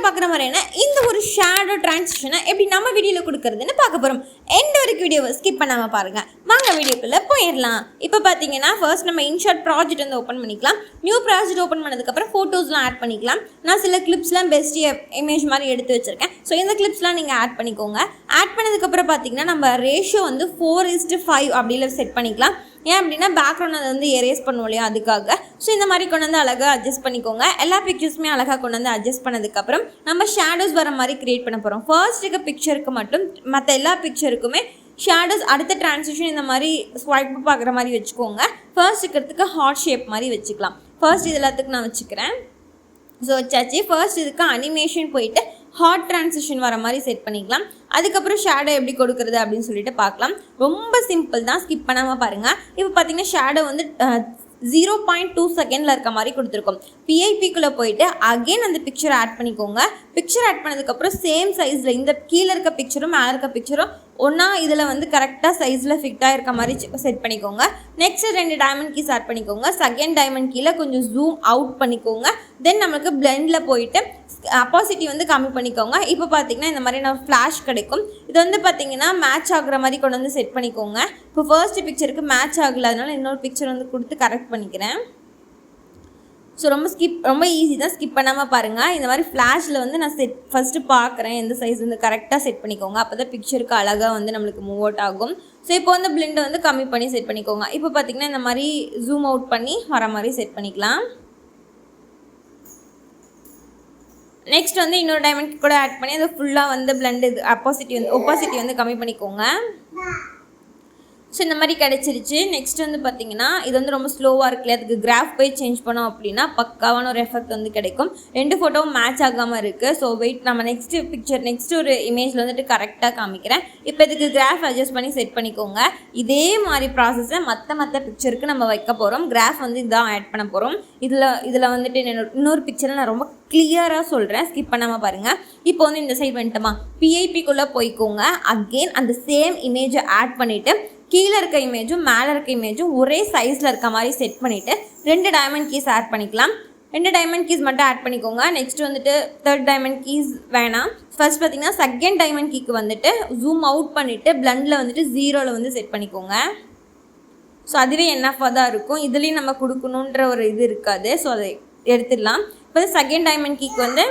வீடியோவில் பார்க்குற மாதிரியான இந்த ஒரு ஷேடோ டிரான்சிஷனை எப்படி நம்ம வீடியோவில் கொடுக்குறதுன்னு பார்க்க போகிறோம். எந்த ஒரு வீடியோவை ஸ்கிப் பண்ணாமல் பாருங்கள். வாங்க வீடியோக்குள்ளே போயிடலாம். இப்போ பார்த்தீங்கன்னா ஃபர்ஸ்ட் நம்ம இன்ஷாட் ப்ராஜெக்ட் வந்து ஓப்பன் பண்ணிக்கலாம். நியூ ப்ராஜெக்ட் ஓப்பன் பண்ணதுக்கப்புறம் ஃபோட்டோஸ்லாம் ஆட் பண்ணிக்கலாம். நான் சில கிளிப்ஸ்லாம் பெஸ்ட் இமேஜ் மாதிரி எடுத்து வச்சுருக்கேன். ஸோ இந்த கிளிப்ஸ்லாம் நீங்கள் ஆட் பண்ணிக்கோங்க. ஆட் பண்ணதுக்கப்புறம் பார்த்தீங்கன்னா நம்ம ரேஷியோ வந்து 4:5 அப்படியில் செட் பண்ணிக்கலாம். ஏன் அப்படின்னா பேக்ரவுண்ட் அதை வந்து எரேஸ் பண்ணுவோம் இல்லையா, அதுக்காக. ஸோ இந்த மாதிரி கொண்டு வந்து அழகாக அட்ஜஸ்ட் பண்ணிக்கோங்க. எல்லா பிக்சர்ஸுமே அழகாக கொண்டு வந்து அட்ஜஸ்ட் பண்ணதுக்கப்புறம் நம்ம ஷேடோஸ் வர மாதிரி க்ரியேட் பண்ண போகிறோம். ஃபர்ஸ்ட் இருக்க பிக்சருக்கு மட்டும், மற்ற எல்லா பிக்சருக்குமே ஷேடோஸ் அடுத்த டிரான்சிஷன் இந்த மாதிரி ஸ்வைப் பார்க்குற மாதிரி வச்சுக்கோங்க. ஃபர்ஸ்ட் இருக்கிறதுக்கு ஹார்ட் ஷேப் மாதிரி வச்சுக்கலாம். ஃபர்ஸ்ட் இது எல்லாத்துக்கும் நான் வச்சுக்கிறேன். ஸோ வச்சாச்சு. ஃபர்ஸ்ட் இதுக்கு அனிமேஷன் போயிட்டு ஹாட் டிரான்சிஷன் வர மாதிரி செட் பண்ணிக்கலாம். அதுக்கப்புறம் ஷேடோ எப்படி கொடுக்குறது அப்படின்னு சொல்லிட்டு பார்க்கலாம். ரொம்ப சிம்பிள் தான், ஸ்கிப் பண்ணாமல் பாருங்கள். இப்போ பார்த்தீங்கன்னா ஷேடோ வந்து 0.2 செகண்டில் இருக்க மாதிரி கொடுத்துருக்கோம். பிஐபிக்குள்ளே போயிட்டு அகெயின் அந்த பிக்சர் ஆட் பண்ணிக்கோங்க. பிக்சர் ஆட் பண்ணதுக்கப்புறம் சேம் சைஸில் இந்த கீழே இருக்க பிக்சரும் மேலே இருக்க பிக்சரும் ஒன்றா இதில் வந்து கரெக்டாக சைஸில் ஃபிட்டாக இருக்க மாதிரி செட் பண்ணிக்கோங்க. நெக்ஸ்ட் 2 டைமண்ட் கீஸ் ஆட் பண்ணிக்கோங்க. செகண்ட் டைமண்ட் கீழே கொஞ்சம் ஜூம் அவுட் பண்ணிக்கோங்க. தென் நம்மளுக்கு பிளெண்டில் போயிட்டு அப்பாசிட்டி வந்து கம்மி பண்ணிக்கோங்க. இப்போ பார்த்தீங்கன்னா இந்த மாதிரி நம்ம ஃப்ளாஷ் கிடைக்கும். இது வந்து பார்த்தீங்கன்னா மேட்ச் ஆகுற மாதிரி கொண்டு வந்து செட் பண்ணிக்கோங்க. இப்போ ஃபர்ஸ்ட் பிக்சருக்கு மேட்ச் ஆகலை, அதனால இன்னொரு பிக்சர் வந்து கொடுத்து கரெக்ட் பண்ணிக்கிறேன். ஸோ ரொம்ப ஈஸி தான், ஸ்கிப் பண்ணாமல் பாருங்கள். இந்த மாதிரி ஃப்ளாஷில் வந்து நான் ஃபஸ்ட்டு பார்க்குறேன் எந்த சைஸ் வந்து கரெக்டாக செட் பண்ணிக்கோங்க. அப்போ தான் பிக்சருக்கு அழகாக வந்து நம்மளுக்கு மூவ் அவுட் ஆகும். ஸோ இப்போ வந்து பிளெண்டை வந்து கம்மி பண்ணி செட் பண்ணிக்கோங்க. இப்போ பார்த்தீங்கன்னா இந்த மாதிரி ஜூம் அவுட் பண்ணி வர மாதிரி செட் பண்ணிக்கலாம். நெக்ஸ்ட் வந்து இன்னொரு டைமண்ட் கூட ஆட் பண்ணி அதை ஃபுல்லாக வந்து பிளெண்ட் இது ஒப்பாசிட்டி வந்து கம்மி பண்ணிக்கோங்க. ஸோ இந்த மாதிரி கிடச்சிருச்சு. நெக்ஸ்ட் வந்து பார்த்தீங்கன்னா இது வந்து ரொம்ப ஸ்லோவாக இருக்குல்ல, அதுக்கு கிராஃப் போய் சேஞ்ச் பண்ணோம் அப்படின்னா பக்காவான ஒரு எஃபெக்ட் வந்து கிடைக்கும். 2 ஃபோட்டோவும் மேட்ச் ஆகாமல் இருக்குது. ஸோ வெயிட், நம்ம நெக்ஸ்ட் ஒரு இமேஜில் வந்துட்டு கரெக்டாக காமிக்கிறேன். இப்போ இதுக்கு கிராஃப் அட்ஜஸ்ட் பண்ணி செட் பண்ணிக்கோங்க. இதே மாதிரி ப்ராசஸை மற்ற பிக்சருக்கு நம்ம வைக்க போகிறோம். கிராஃப் வந்து இதான் ஆட் பண்ண போகிறோம். இதில் வந்துட்டு இன்னொரு பிக்சரை நான் ரொம்ப கிளியராக சொல்கிறேன், ஸ்கிப் பண்ணாமல் பாருங்கள். இப்போ வந்து இந்த சைட் வந்துட்டோமா, பிஐபிக்குள்ளே போய்க்கோங்க. அகெயின் அந்த சேம் இமேஜை ஆட் பண்ணிவிட்டு கீழே இருக்க இமேஜும் மேலே இருக்க இமேஜும் ஒரே சைஸில் இருக்க மாதிரி செட் பண்ணிவிட்டு 2 டைமண்ட் கீஸ் ஆட் பண்ணிக்கலாம். 2 டைமண்ட் கீஸ் மட்டும் ஆட் பண்ணிக்கோங்க. நெக்ஸ்ட் வந்துட்டு 3rd டைமண்ட் கீஸ் வேணாம். ஃபர்ஸ்ட் பார்த்தீங்கன்னா செகண்ட் டைமண்ட் கீக்கு வந்துட்டு ஜூம் அவுட் பண்ணிவிட்டு பிளண்டில் வந்துட்டு 0ல் வந்து செட் பண்ணிக்கோங்க. ஸோ அதுவே என்னஃபாக தான் இருக்கும். இதுலேயும் நம்ம கொடுக்கணுன்ற ஒரு இது இருக்காது. ஸோ அதை எடுத்துடலாம். இப்போ செகண்ட் டைமண்ட் கீக்கு வந்து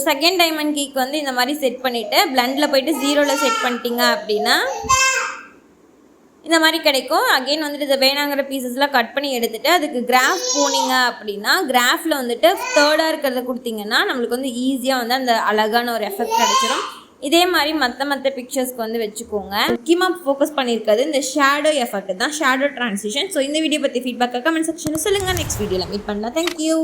செகண்ட் டைமண்ட் கீக்கு வந்து இந்த மாதிரி செட் பண்ணிவிட்டு பிளண்டில் போயிட்டு 0ல் செட் பண்ணிட்டீங்க அப்படின்னா இந்த மாதிரி கிடைக்கும். அகெயின் வந்துட்டு இதை வேணாங்கிற பீசஸ்லாம் கட் பண்ணி எடுத்துகிட்டு அதுக்கு கிராஃப் போனீங்க அப்படின்னா கிராஃபில் வந்துட்டு 3rd இருக்கிறத கொடுத்தீங்கன்னா நம்மளுக்கு வந்து ஈஸியாக வந்து அந்த அழகான ஒரு எஃபெக்ட் கிடைச்சிடும். இதே மாதிரி மற்ற பிக்சர்ஸ்க்கு வந்து வச்சுக்கோங்க. முக்கியமாக ஃபோக்கஸ் பண்ணியிருக்காது இந்த ஷேடோ எஃபெக்ட் தான், ஷேடோ டிரான்சிஷன். ஸோ இந்த வீடியோ பற்றி ஃபீட்பேக்கை கமெண்ட் செக்ஷனில் சொல்லுங்கள். நெக்ஸ்ட் வீடியோவில் மீட் பண்ணலாம். தேங்க்யூ.